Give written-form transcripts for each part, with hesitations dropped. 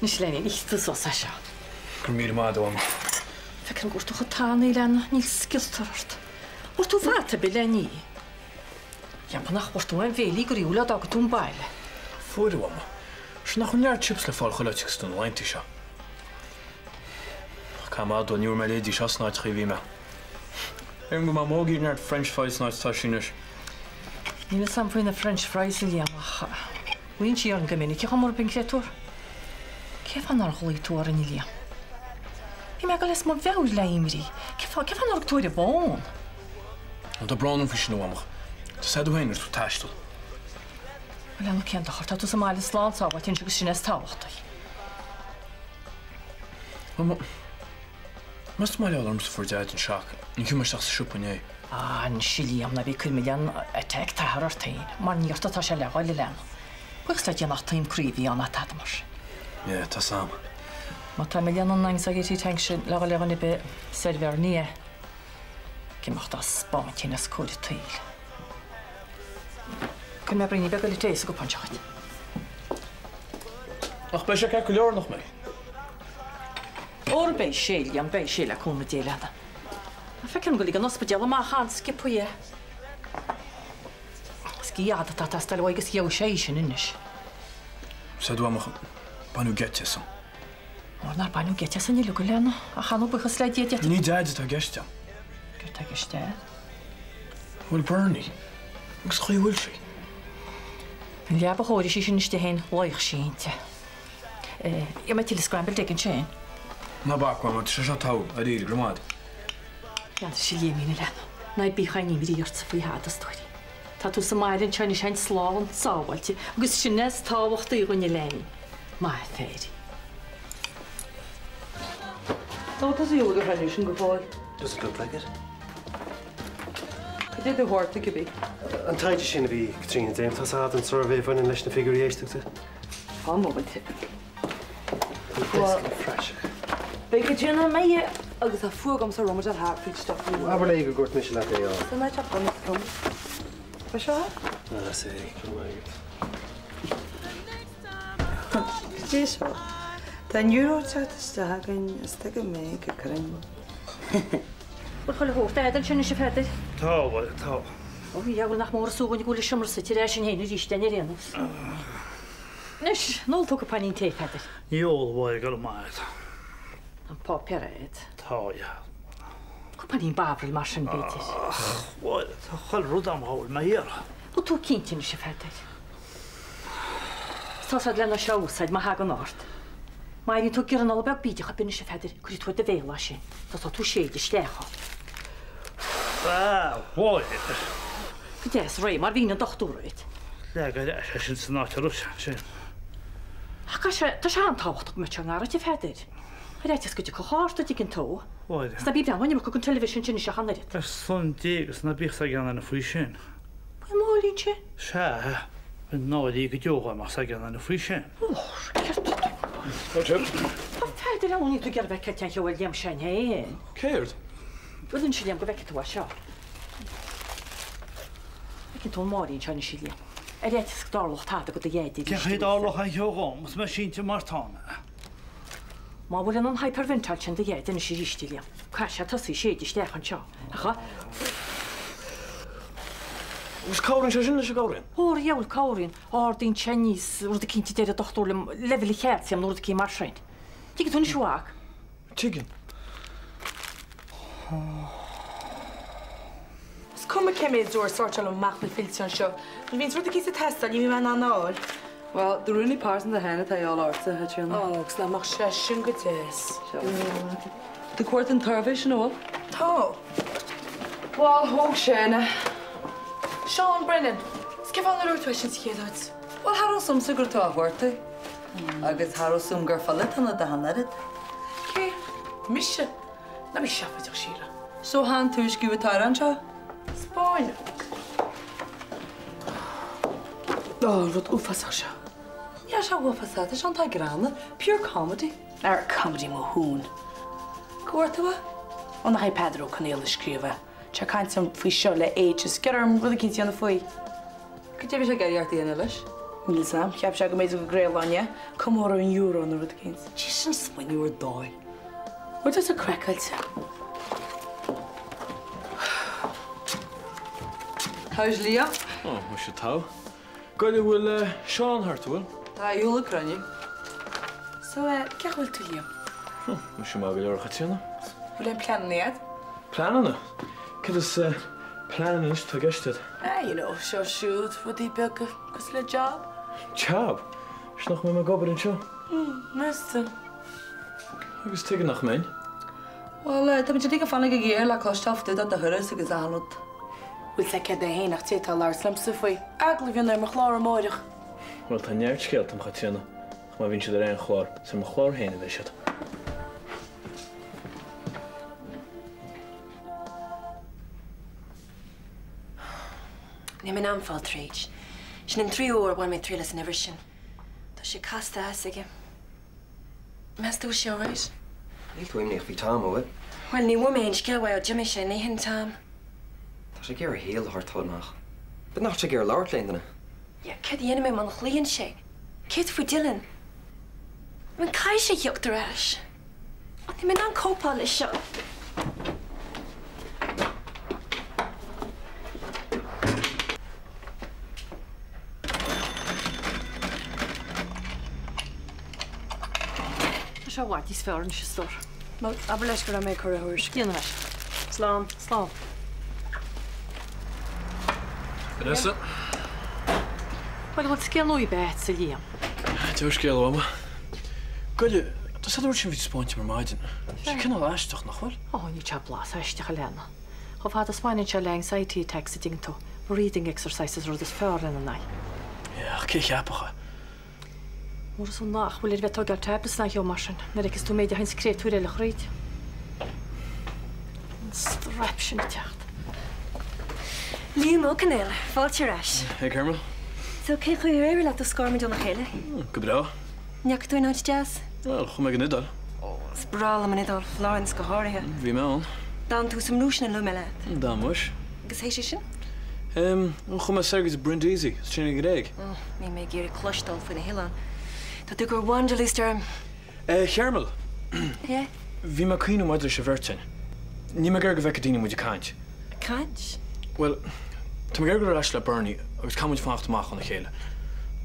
Nis lein ichtas o sa seo. Gymir ma do am. Fecyn gwrtwch o tan i len nil sgilstyrrt. Wrth o fat y byle ni. Ian panach wrth o'n feli gwriwla dag o tŵn baile. Fwyr o am. Snach o'n iar chips le ffal chylwtig styn laint isio. Cam ad o'n iwr me ledi sias naid chi fi me. E'n gwma mogi na'r French fries naid ta synish. Ni'n sampwyn y French fries i liam ach. Wy'n si o'n gymryd, i'ch amor byn cletwr. Cef an ar holi tŵr yn i liam. Fi me gael esmod few leimri. Cef an ar gtwyr y bon. Ond o bron yn ffysyn o amach. Ta sedw hyn yw'r tastol. Wel, anw cian dachor, ta dwi'n symael y slan ta, wa ti'n siwg synes tawchtau. Mas mael o'r ymwys ffwrdd dad yn siac. Ni'n cymryd sa'ch siwp yn ei. Yn sili am na fi cymilian y teg tahar o'r tein. Mae'n ni'r ta se legael i len. Pwy'ch stad i'n atyn crifi o'n atad mor. Ie, ta sam. Mae ta milian o'n naing sag i ti tengsyn legael i be serfer ni e. Cymwch da sbon ti'n ysgwyd y teil. Cyn me brynu begol i teis o gwpan siagad. Ach, be eisiau cael gwylio'r noch mei? O'r bei siel, i'n bei siel ac o'n y deilad. A fecyn gwylio gan osbydel yma chan sgip hwy e. Sgiad at atastal o egus iaw eisiau unnys. Sedw amach, banw getys o'n. O'r na'r banw getys yn i lwg o len, a chan o bych o sled iediad. Ni dad ydw gestio. Gyda gestio? Wel, Bernie, ys chwi wyl si? Yn liab o chori si sy'n ysdi hen loich sy'n te. Ie mae til ysgrambel deg yn sy'n. Na bach, ma, ti eisiau taw, a rili, grymad. Ia'n si liemin i len. Na i bych a'n imri i'r tyfu had ysdwyri. Ta tŵs y mael yn sian i sian slaw yn sawal ti. Agus synes tawach dy i gwyn i len. Mae theri. No, does he order any sy'n gwybod? Does it look like it? Did the horse to be? An taid sin a bhí Katrina Dame tá sad an survey fan leis na figurí éisteachta. Fá moment. Fresh. Be Katrina mai agus a fuagam sa romar ar Hartford stuff. Aber le go gort mis le é. So na chap on from. Ba seo? Na sé, Dis. Tá neuro chat stagan staga me ka karin. Wel, chwilio hwf, da edrych yn eisiau ffedir. Tá. O, iawn nach môr sŵg yn i gwylio siamr sy'n ti'r eisiau hyn i'r eisiau ni'r enws. Nes, nôl tŵg y pan i'n te ffedir. Iol fwy gael y maed. Yn pop ered. Tá, ia. Gwpan i'n babril mar sy'n beidir. Wel, tá chal rwyd am hawl, mae hir. O, tŵg cynt i'n eisiau ffedir. Stasad len o siawsaid, mae hag o'n ort. Mae ni'n tŵg gyrnol o beg beidio cha byn eisiau ffedir. Gwyd tŵg dy feila si. Tas o tŵg seid i slecho. Wel, Gydes, rei, mae'r fi'n yn dochtwrwyd. lega eisiau sy'n sy'n nath ar sy'n. Ac eisiau, da sian tawcht o'ch mytio ngar at i ffedir. Yr eithaf gyda cochorst ydy gyn to. Wel, Sna bi blaen, mae'n ymwch o'n television sy'n eisiau hannerid. Ys son dig, ys na bych sa gan yn y ffwy sy'n. Mae'n môl i'n si? Sia, yn nôl i gydioch am sa gan yn y ffwy sy'n. O, cert. Pa ffedir awn i dwi'n gerfod cetiau'n llywel liam sy'n hen. Caird? Wel yn siliam gyfec eto wa sio. Ac yn tôn mor i'n sy'n siliam. Yr eithaf gdorloch tad ag o dy iedi. Gech chi dalwch a'i hiogom, os mae sy'n ti mar tan. Ma wel yn o'n hypervental sy'n dy iedi yn y sy'n ristiliam. Casio tysu sydd i stechan sio. Acha? Ws cawrin sy'n eisiau gawrin? O'r iawn cawrin. O'r dyn Chinese. Wrth y cynti deir y dochtor lefel i cherti am nwrdd y cym arsain. Tigyd hwn i siwag? Tigyn. Come cymryd o'r sort o'n mach na ffiltio'n sio. Fi'n rwyd y gys y testa, ni fi'n man anol. Well, the runny parts in the hen at all arts had you know. O, gys na mach sy'n gydes. The quart and tarvish and all. To. Well, hog Shana. Sean Brennan, sgif on yr wytwysyn sy'n gyd. Well, haro some sugar to a horty. Agus haro some garfalet on the hannerit. Okay. Misha. Na mi siafod o'ch sira. So han tuish gyw taran cha? Spoil. O, rwyd wffas o'ch sio. Ia, sio wffas o'ch sio ta grana. Pure comedy. Ar comedy mo hwn. Gwrt yma? Ond na hai Pedro Canel ysgrifa. Cha caint am fwy sio le ages. Gyda'r rwyd y gynti o'n y fwy. Gyd efo'i gael i'r dyn ylys? Níl sam, ceap se go méid go gréilhaine, cumór an euro na rud céins. Tí sin smainúir dói. What is a crackhailte? How's Leah? Oh, we should tell. Goile bhfuil Seán hartúil. Tá dúla crunne. So, ceach bhfuil tú Liam? We should má go leor chatíana. Bhfuil an plan néad? Planana. Cad is planan is tá geistad. You know, seo siúd, rudí beag gus le job. Job? Snach mé gobar an seo. Mesta. Agus tuige nach mé. Wel, tá mynd i fanna go géir le costáftú a thuras agus anod. Bhfuil le cead é héanaach tétá lár slam sa faoi. Agla bhíon ar mar chlár amóireach. Wel, tá neart scéalt am chatíana. Má bhín siad ar an chlár, sa má chlár héana bheith siad. Ní mé am fáil tríd. Sin in 3 uair bhain mé trílas an sin. Tá sé casta aige. Mes tú sé áis? Níl tú imníoch bhí Tom ó. Well, ní bhfuil méon scilhhaid ó Jimmy sé ní hin Tom. Tá sé gur héal thortáach. But nach sé gur láirt leanana. Ja, cad dhéana mé man chlíonn sé. Céad faoi Dylan. Man cai sé dheocht arás. Ní mé an cópá lei seo. Seo bhaid is fearn se stór. Mal, aber leis go mé chu thuir. Cían leis. Slán, slán. Vanessa? Well, bhfuil scéalú bet sa Liam. Tú scéal ama. Goile, tá sa dúir sin bhí spáinte mar maidin. Sé cinna leisteach nach chuil? Ó, ní te blas eisteach a lena. Cho fád a spáinin se le anxiety attacks a ding tú. Reading exercises rud is fearn in a nai. Ja, cé cheapacha. Mór sú nach bhfuil bheith tugar tebas na heo marsin. Na agus tú méid a hinn scréit túir eile chríd. Strap sin techt. Liam ó canéil, fáilte arás. Hey, Carmel. So cé chu éir le a scáir donna chéile? Go bra. Neach tú náid jazz? Wel, chum me gynidal. Sbrála man idal Florence go háirithe. Bhí me an. Dan tú sam núisina lu meile. Da muis. Gus hééis sin? Chum me sergus Brindisi, sinna gréig. Mí mé géir clostal fan na hián. Tá tú gur wanderlístem. Carmel. Hé? Bhí me cuiine maidir se bhirtin. Ní me gur go bheith daine muidir caint. Caint? Well, tá me gur gur leis le Bernie agus cam muid fachtamach an na chéile.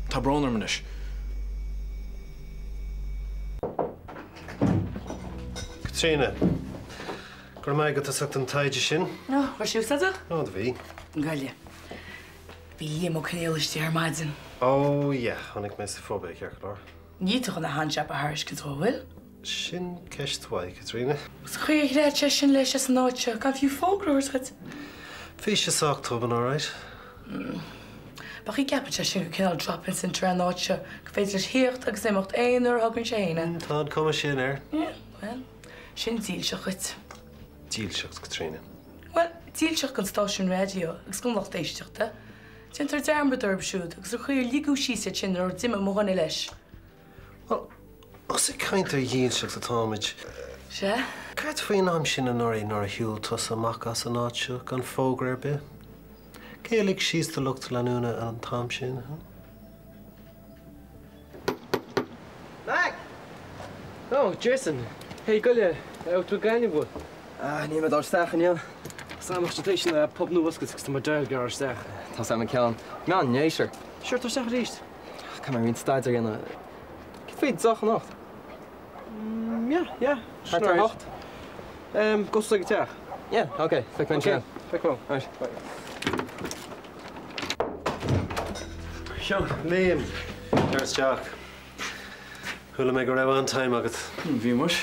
Tá branar manis. Katrina, gur mai go tasach an taide sin? No, waar siú sa? No, da bhí. Gaile. Bhí Liam ó canéalistí ar maidin. Oh, yeah, honnig me sa fóbe ceach lár. Nítoch an a handseap a thuris go bhfuil. Sin ceisthaid, Katrina. Sa chuir réite sin leis as náite, gan fiú fógrúirs chut. Bhí sé sách tuban, all right? Bach í ceapte sin go cinál drop-in sin tre náite, go féidir hiocht agus émocht éonar hagann sé héine. Tá cuma sin Well, sin díl se chut. díl seach, Katrina. Well, díl seach gan stáisiún radio, agus gúnlacht éisteachta. Tin tar dermbedorb siúd, agus a chuir ligú sísa sin ar dimime móhanna leis. Well, os é caint ar díl seach a táid. Se? Cait faoin am sin an orí nor a hiúil tos amach as an áitse gan fógra be? Céalaigh síos do lucht leúna an tám sin, Mac! Oh, Jason. Hey, goile, tú gaiine bhfuil? Ní me dá steach an Samachtatéis na pub nu wasgus gus mar deil gar steach. Tá sam an ceann. Me an nééisir. Sure, tá steach ríist. Ca mar vín staidir gana. Ci féad zach an nacht? Ja. Hartar nacht? Gos ag teach. Ja, oké. Feic men sin. Feic well. Right. Sean, Liam, there's Jack. Thula me go raibh an time agat. Bhí muis.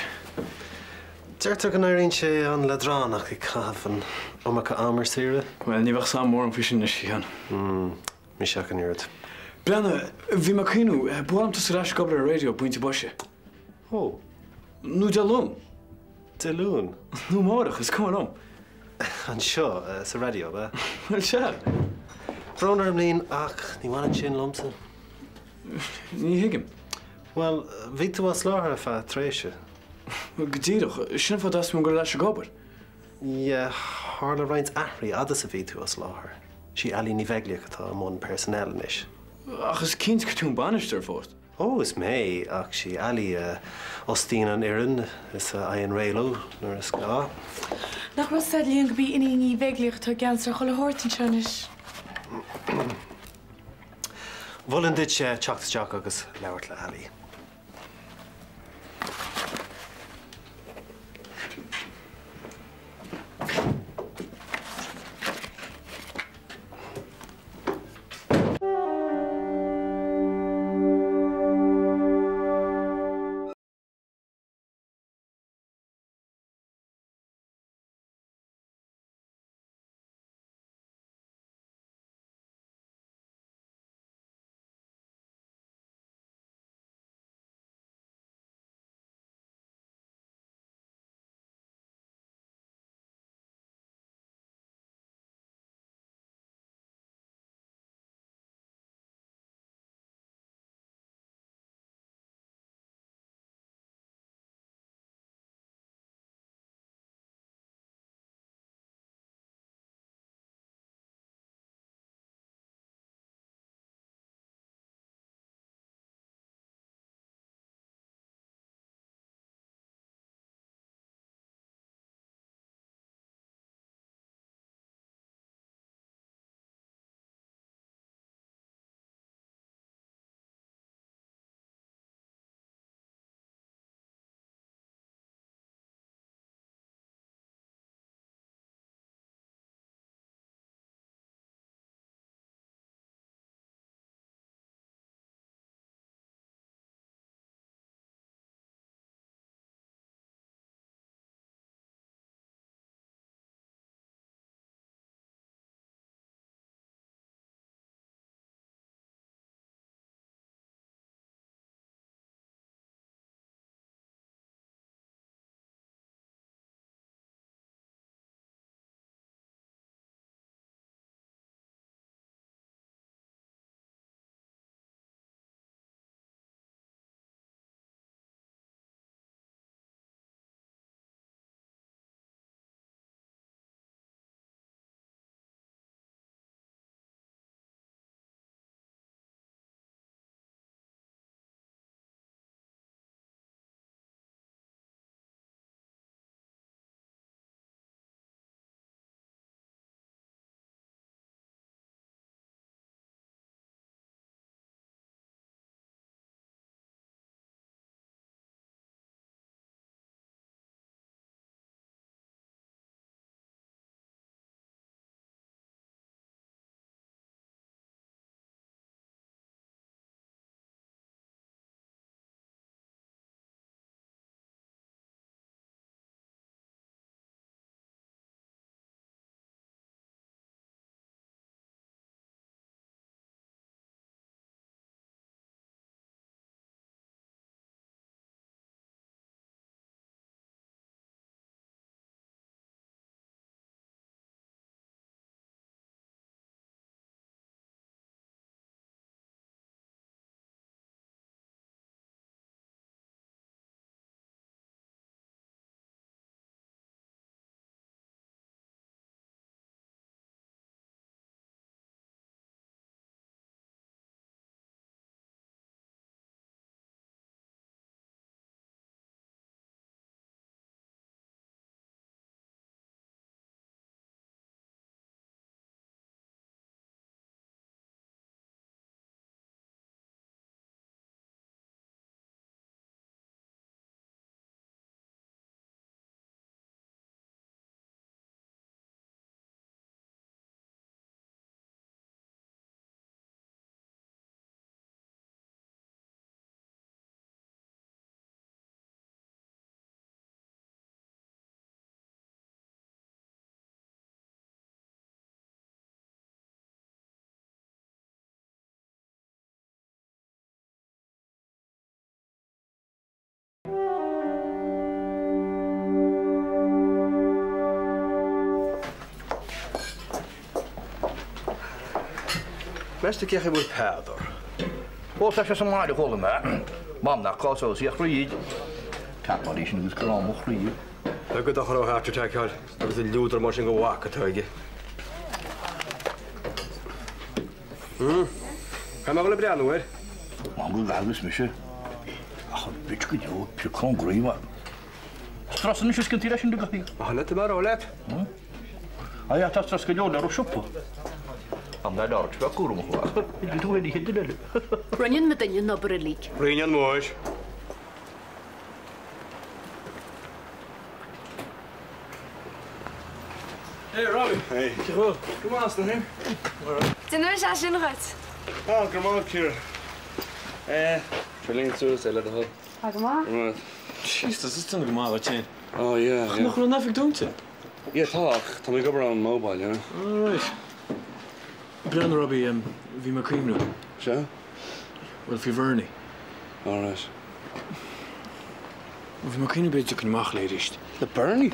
Deirteach an airíonn sé an le dránach I cabh an amacha amar sire. Well, ní bheith sam mór an fisin na síán. Mi seach an irid. Brenna, bhí me cínú, buam tas ráis goblar a radio buinte boise. Oh, Nú de lum. de lún. Nú mórach, is cum lum. An seo, sa radio, ba? Well, se. Brónar am líon ach, ní bhain sin lomsa. Ní hiigim. Well, bhí tú as láthar a fa tréise. Gdíadach, sin fad as mún go leis a gobar. Ja, hála rhaint ahraí adas a bhí tú as láthar. Sí alí ní bhegliach atá am món personal inis. Ach, is kind go tún banister fórt. Oh, is me, actually. Ali, Osteen an Iran, is Ian Raylo, nor a ska. Nach was said líon go bí iní ní bheitglíocht tá gansa chola hortin seanis. Bhulann dit sé teachtas teach agus leabhart le Ali. Beste keer wordt helder. Wat zeg je zo maar de gollen maar? Mam, dat gaat zo zeer groeien. Kijk maar, die is nu eens klaar moet groeien. Ik heb toch nog hard attack gehad. Dat is een loeder maar gaan waken tegen. Can I go to Brianware? I'm going to go to Misha. I'm a bitch good, you. You're hungry, man. Trust me, she's going to get in the guy. I'm not tomorrow, lad. I have to trust you, you're a shopper. I'm not out to a cool one. You do any hit it. Running with the new number leak. Bring on wash. Hey, Robbie. Hey. Come on, stand here. Dinner is in right. Oh, come on, Kira. Verlengd zo, stel het al. Come on. Jesus, dat is toch een normale chain. Oh, ja. Nog wel even doen, ze. Ja, toch. Dan ik op aan mobile, ja. Alright. Brian, Robbie, wie maakt cream nu? Zo? Wel, voor Vernie. Alright. Wie maakt cream een beetje kunnen maken, leerst. De Bernie?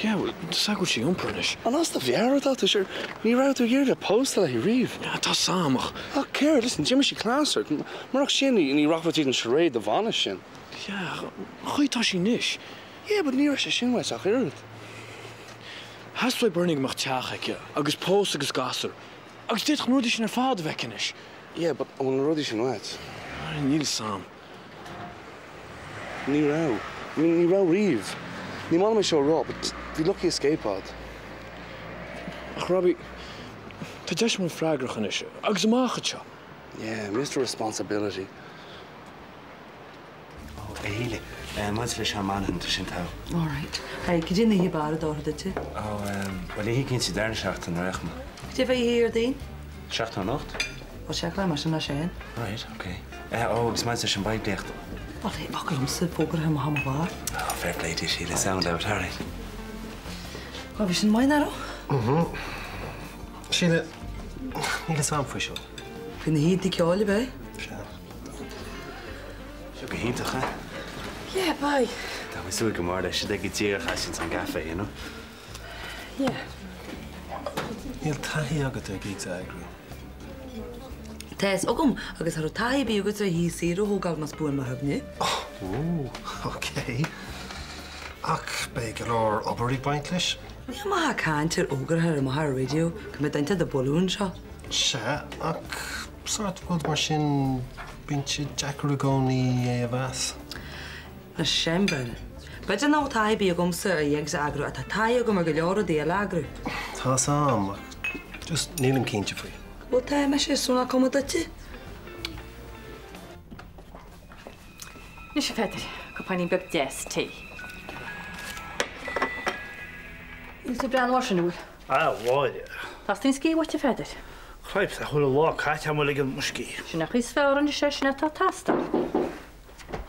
Ja, wel, dat is ook wat je onpernish. En als de verjaardag dat is er niet uit hier de post dat hij rief. Ja, dat is samen. Oh, Kira, listen, Jimmy is klaar. Maar ook Shin en die rock wat in Sraith de vanish in. Ja, goeie tasje niet. Ja, maar niet als je Shin was, hier het. Has twee Bernie gemaakt tjagek, agus post, agus gasser. Agus dit genoeg dat je naar vader wekken is. Ja, maar on rodi Shin wat. Niet samen. Niet rauw. Niet rauw rief. Die man me zo rauw, but die lucky escape pod. Ach, Robbie, dat is mijn vraag gaan is. Agus mag het zo. Yeah, Mr. Responsibility. Oh, hele. Wat is er man in de Sintau? All right. Hey, could you in the bar door dit? Oh, wel hier kind ze daar schacht en weg maar. Could you hier dien? Schacht en nacht? Wat zeg maar zo naar zijn? Right, okay. Oh, ik smaak ze bij dicht. Wat hij bakkerom se poker hem ham waar. Oh, fair play to she. The sound out, all right. Wat is een mijn nou? Sheila, niet eens aan voor jou. Vind je hier die kjole bij? Ja. Zo geen toch, hè? Ja, bij. Dat was zo gemaakt dat je dat je hier gaat in zo'n café, you know? Ja. Heel taai ook het ik zeggen. Thijs ook om, agus haar taai bij ook zo hier zero hoog al maar spoor maar hebben, nee? Oh, oké. Ach, beker opberig pointless. Ja, maar hij kan ter oger haar maar haar radio, kan met einte de balloon zo. Tja, ach, soort goed machine, bintje jackaragoni was. Een schembel. Weet je nou taai bij ook om ze jengs agro, at taai ook om een gelore deel agro. Dat is aan, just neem een kindje voor je. Wat taai met je zo'n accommodatie? Niet je verder. Compagnie buk des thee. Is de brand wassen nu? Ah, waar. Dat is geen wat je verder. Grijp, dat wil een lak, had je maar liggen misschien. Je nog eens veel aan de sessie net dat tasta.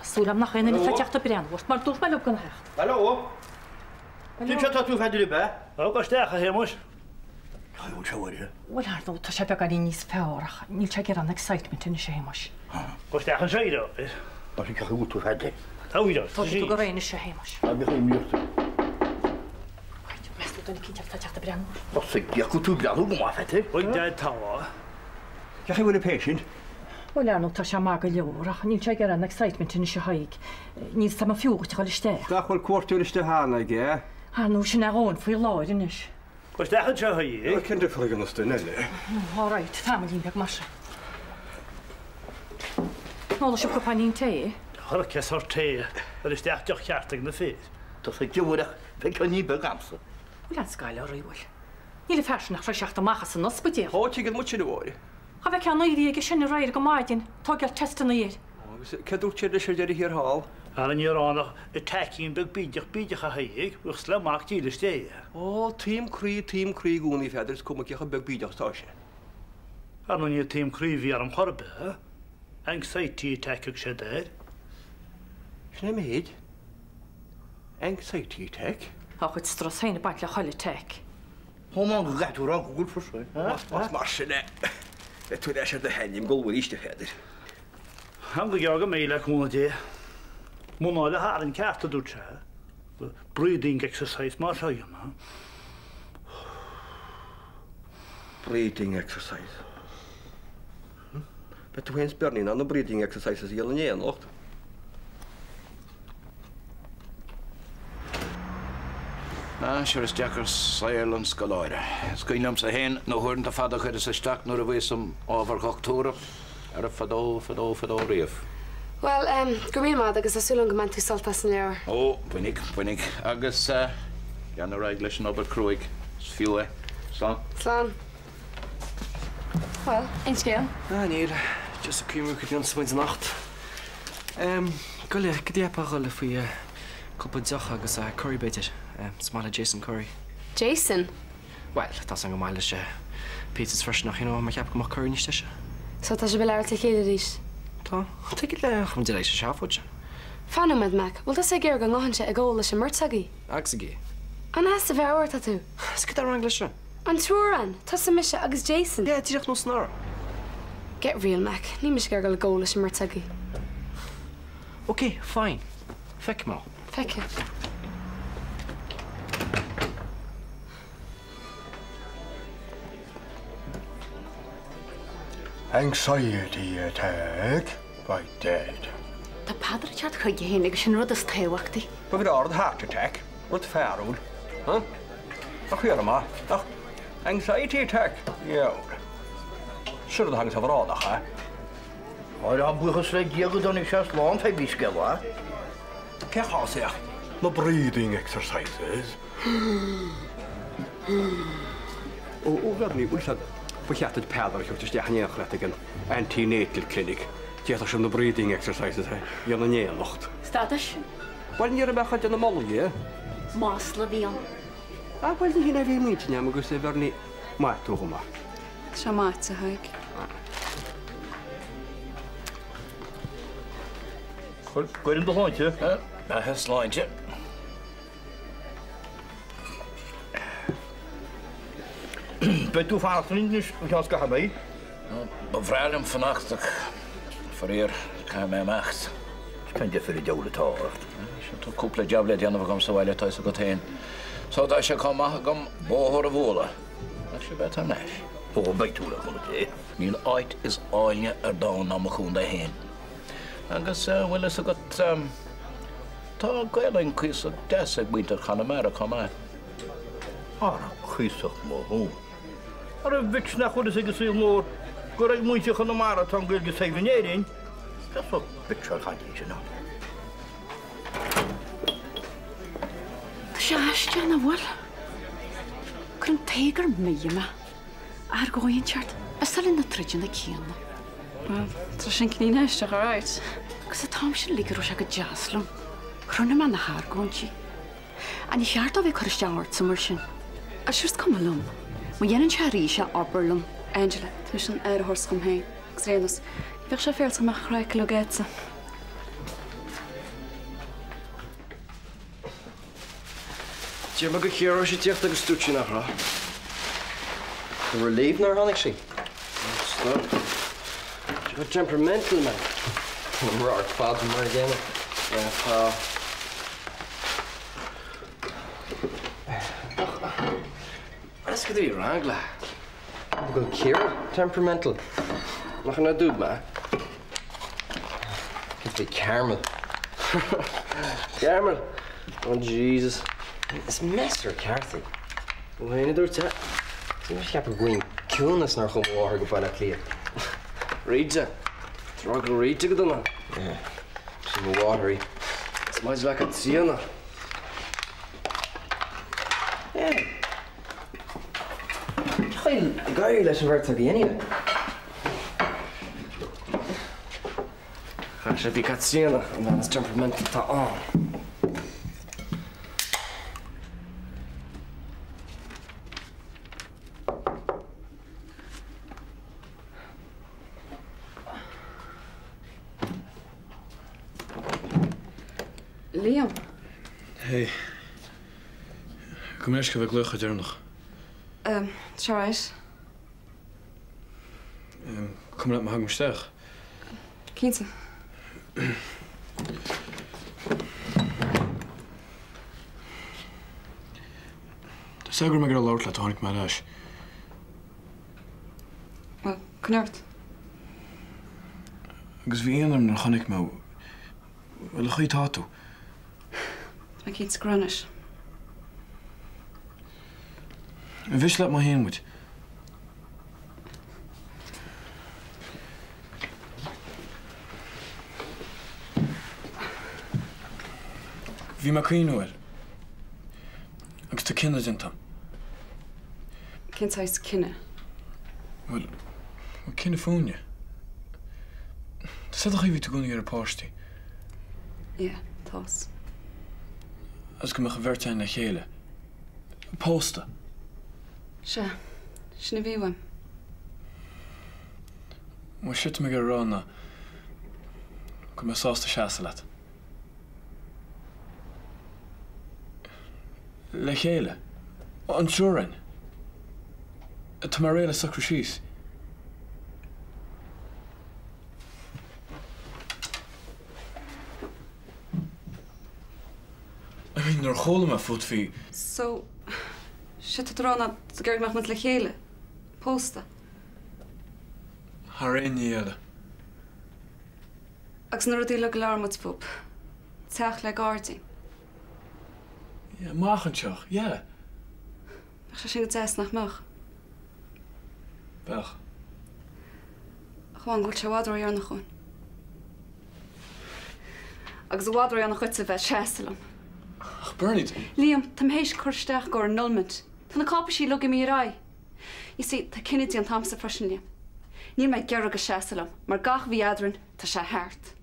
Solam nog een niet verjaagd op brand. Wordt maar toch wel op kunnen hecht. Hallo? Du zat dat u verder bij? Ook als sterker, helemaal. Ja, hoe zou je? Wel haar doet, als je bij kan niet spelen. Niet checken aan excitement in de schema's. Als sterker zei dat. Als ik goed toe verder. Hou je dat? Tot je toch in de schema's. Heb je geen muurte? Best doet een kindje verjaagd op brand. Wat zeg je? Goed toe, dat ook maar verder. Wat jij touwen? Je geen een patient? Wel haar nog als je maakt joh. Niet checken aan excitement in de schema's. Niet samen vuur te gaan sterk. Dat wel kwartiertjes te halen, ja. Haar nu zijn er gewoon voor je laden is. Als sterker zou je? Ik ken de volgende nee. Alright, family back masha. Nou, dat je compagnie thee. Har ik soort thee. Dat is echt toch hartig de feest. Dat zeg je worden. Ik kan niet begamsen. Hoe laat schalen riewel? Niet vers nog vers achter maken ze nog spitje. Hoort je het moet je doen worden. Heb ik aan die ik geen rijden gemaakt in. Toch je testen hier. Ik doe je de hier haal. En je nog een taakje in big beetje ga ik. We slim maakt je de stee. Oh, team Cree goeie verder kom ik je gebuk bij dat stage. En je team Cree weer om harbe. Anxiety attack ik ze daar. Snem heet. Anxiety attack. Ook het stress heen bij de hele tech. Hoe man gaat er ook goed voor zo? Wat marsen hè? Het toen is er de hand in goal is te verder. Han går jag med la kommune. Månader har en kaart te doen. Breathing exercise maar zo ja. Breathing exercise. Maar toen eens Bernie aan de breathing exercises heel niet nog. Na, sure is Jackers Ireland Scalora. Skynom sa hen, no hörn ta fada gøyde seg stak når det var som overgoktorer. Ar a fadó riamh. Well, gur mí mád agus asúlan go man tú soltas an leabhar. Ó, buinnig. Agus gan raig leis an obair cruig. Fiú é. Slán? Slán. Well, ein scéal? Níl, just a cúmú go dtíon smaid nacht. Goile, go dtíappa goile faoi cúpa deach agus curry beidir. Smála Jason Curry. Jason? Well, tá an go máile sé pizzas fresh nach chéá mar ceap go mar curry níiste se. So tá sé be leir chéidir ríis? Tá, tu le chum de éis seáfute. Fanamid Mac, bhil tá sé ggéir go gáhanse ag ggóla sé mirtagaí? Agus gé. An as a bheith orta tú? Sci ar an se? An trúran, tá sa mise agus Jason? Yeah, tíach nó snar. Get real, Mac. Ní mis ggéir go le ggóla sé mirtagaí. Okay, fine. Feic má. Feice. Anxiety attack by dead. Tá padra teart chuig héana agus sin rud is taobhachtaí. Ba bhí ard heart attack, rud fearúil. Ach chuar má. Ach, anxiety attack. Yeah. Siúr hangs a bhránach, ha? Áir an buchas le diagad an se slán fé bísce bhá? Ce cháseach? No breathing exercises. Ó bhební úsad bucheatad pedar chuirtas deachnéach le an antenatal clinic. Díach sem na breathing exercises, dhéanana néanacht. Stadas? Bhain níar a bechad an na molí, Más le bhíon. Bhain ní hína bhí míte agus é bharní maitú go má. Se máte haig. Gwyrin do hláinte? Na hys láinte. Be tú fannach an English bhí go mé? Ba bhráilm fannachtach faríir cha mé mecht. Pen de fyrir deola táhacht. Tá cúpla deabla déanamh gom sa bhile táis a go tain. Só dá sé com maith gom bóthir a bhóla. Ach sé bet am neis. Ó beitúla chuna té. Níl áit is áine ar dá ná mo chun da héin. Agus bhfuil is a go tá gailein cuis a 10 buintear Chanamara com á. Ára chuisoch mó hún. Ar a bhís nach chud is agus sí mór go raibh muinte Chanamara tá gcuil go saomhnéirin. Tá so bitseil chaintí sin ná. Tá sé aiste na bhil. Chun tégur méime. Ar gáin teart, a salin na tridin na cíanna. Tá sin cníine isteach aráid. Agus a tám sin ligur se go jazzlam. Chrúna man na háir gáintí. An i cheart a bheith chuiristeáirt sa mar sin. A siúst cumlum. Mu dhéanann se ríise oberlum. Angela, tu sin ar thors chum héin. Gus réanas, bheith se féil amach raig le géitsa. Tí me go chéar sé tíocht agus stútí nach rá. The relief nar hánig sí. Stop. Tí go temperamental man. I'm rar fad mar again. Yeah, Let's go to rangla. Go chéar temperamental. Nach na dúd ma. It's the caramel. Caramel. Oh Jesus. It's Mr. Carthy. Wayne dúirt te. Tí mar ceap going cúnas nar chum láthir go bhaile clia. Reidse. Trá go réite go duna. Yeah. Sin go watery. It's mais bheith an tíana. Yeah. Chail gaiir leis an bheirt a bhíanaine. Cha sé bhí cat tíana an bheith is temperamental tá an. Liam. Hey. Kom eens even glug uit er nog. Charles. Kom laat me hang sterk. Kiense. De suiker me al laat hoor ik maar huis. Wel, knart. Ik is wie dan ga ik me. Wel ga je het hard toe. Ik iets granish. En wist laat maar heen moet. Bhí mar cuiinúir. Agus tá cinenne dintam. Cintáis cinenne? Well, cinenne fóne. Tá a chuhí tú gúna ar a páistí. Ie, tás. As go meach a bhirtein le chéile. Pósta. Se, sinna bhíhaim. Mu siit me gur rána go me sásta seasa leat. Le chéile. An siúrain. Tá mar réile sacra síos. I mean, nar chola me fut fi. So, si tú rána gur meach le chéile. Pósta. Har réine eile. Agus nuair a dí le lármat pub. Teach le gáirtí. Ja, máchanseach, ja. Ach sé sin go teas nach meach. Bech. Chháin gúil se bhádra ar nach chuin. Agus a bhádra ar nach chuite bheith seastalam. Ach, Bernard. Liam, tam héis chuirsteach go an nulmint. Tá na cápa sí lugim í rá. You see, tá cinnetí an tamsa freisin Liam. Ní méid gearra go seastalam, mar gach bhí adran tá sé háart.